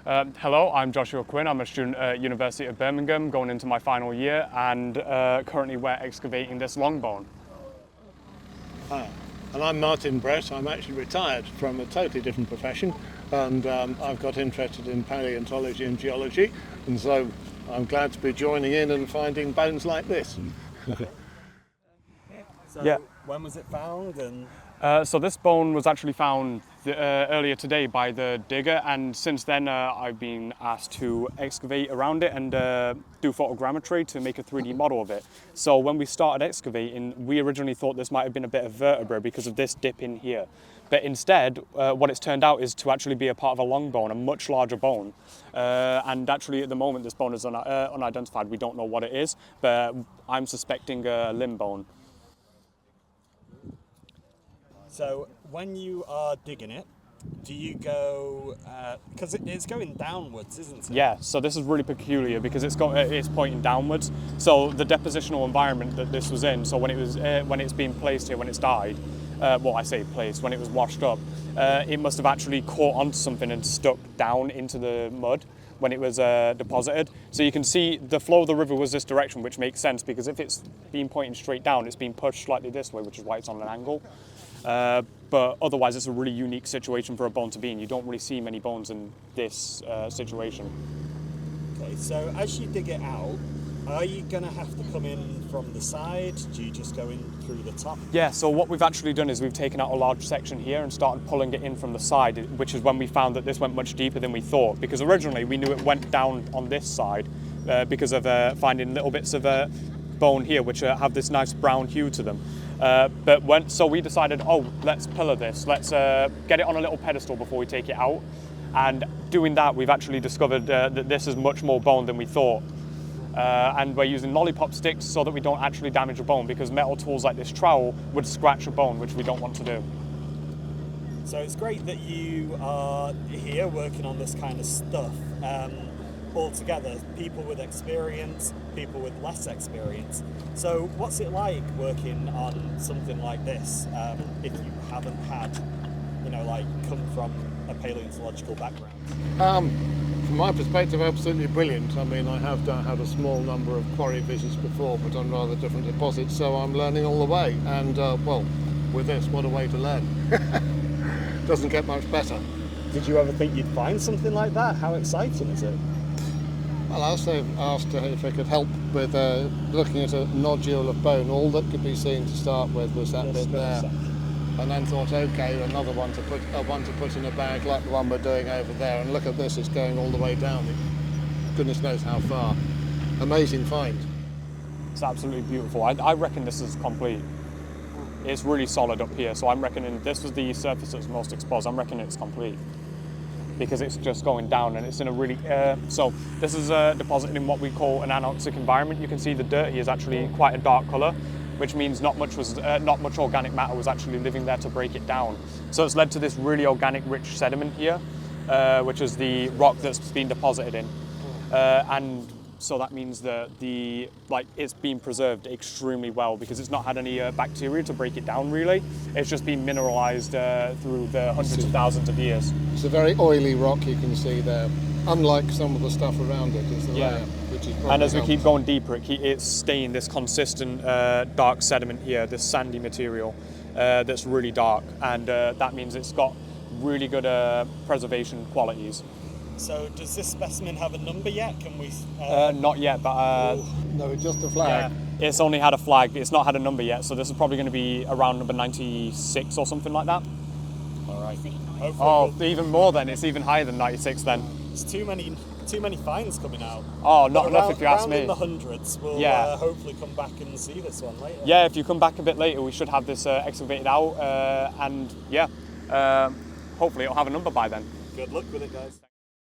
Hello, I'm Joshua Quinn. I'm a student at University of Birmingham going into my final year, and currently we're excavating this long bone. Hi, and I'm Martin Brett. I'm actually retired from a totally different profession, and I've got interested in paleontology and geology, and so I'm glad to be joining in and finding bones like this. Yeah. When was it found? And So this bone was actually found earlier today by the digger, and since then I've been asked to excavate around it and do photogrammetry to make a 3D model of it. So when we started excavating, we originally thought this might have been a bit of vertebra because of this dip in here. But instead, what it's turned out is to actually be a part of a long bone, a much larger bone. And actually at the moment this bone is unidentified. We don't know what it is, but I'm suspecting a limb bone. so when you are digging it, do you go, because it's going downwards, isn't it? Yeah, so this is really peculiar because it's pointing downwards. So the depositional environment that this was in, so when it's being placed here, when it's died, well, I say placed, when it was washed up, it must have actually caught onto something and stuck down into the mud when it was deposited. So you can see the flow of the river was this direction, which makes sense because if it's been pointing straight down, it's been pushed slightly this way, which is why it's on an angle. But otherwise, it's a really unique situation for a bone to be in. You don't really see many bones in this situation. Okay, so as you dig it out, are you going to have to come in from the side? Do you just go in through the top? Yeah, so what we've actually done is we've taken out a large section here and started pulling it in from the side, which is when we found that this went much deeper than we thought, because originally we knew it went down on this side because of finding little bits of bone here which have this nice brown hue to them. So we decided, let's pillar this, let's get it on a little pedestal before we take it out. And doing that, we've actually discovered that this is much more bone than we thought. And we're using lollipop sticks so that we don't actually damage a bone, because metal tools like this trowel would scratch a bone, which we don't want to do. So it's great that you are here working on this kind of stuff. All together, people with experience, people with less experience. So what's it like working on something like this if you haven't had, come from a paleontological background? From my perspective, absolutely brilliant. I mean, I have had a small number of quarry visits before, but on rather different deposits, so I'm learning all the way. And, with this, what a way to learn. Doesn't get much better. Did you ever think you'd find something like that? How exciting is it? Well, I also asked if I could help with looking at a nodule of bone. All that could be seen to start with was that bit there. And then thought, okay, another one to put in a bag like the one we're doing over there. And look at this, it's going all the way down. Goodness knows how far. Amazing find. It's absolutely beautiful. I reckon this is complete. It's really solid up here, so I'm reckoning this was the surface that's most exposed. I'm reckoning it's complete, because it's just going down and it's in a really... so this is deposited in what we call an anoxic environment. You can see the dirt here is actually quite a dark colour, which means not much organic matter was actually living there to break it down. So it's led to this really organic rich sediment here, which is the rock that's been deposited in. And so that means that it's been preserved extremely well, because it's not had any bacteria to break it down really. It's just been mineralized through the hundreds of thousands of years. It's a very oily rock you can see there. Unlike some of the stuff around it, is the layer, which is and as we keep going deeper, it's staying this consistent dark sediment here, this sandy material that's really dark, and that means it's got really good preservation qualities. So does this specimen have a number yet? Can we? Not yet, but no, it's just a flag. Yeah, it's only had a flag. It's not had a number yet, so this is probably going to be around number 96 or something like that. All right. Even more then. It's even higher than 96 then. There's too many finds coming out. Oh, not enough if you ask me. In the hundreds, we'll hopefully come back and see this one later. Yeah, if you come back a bit later, we should have this excavated out, and hopefully it'll have a number by then. Good luck with it, guys.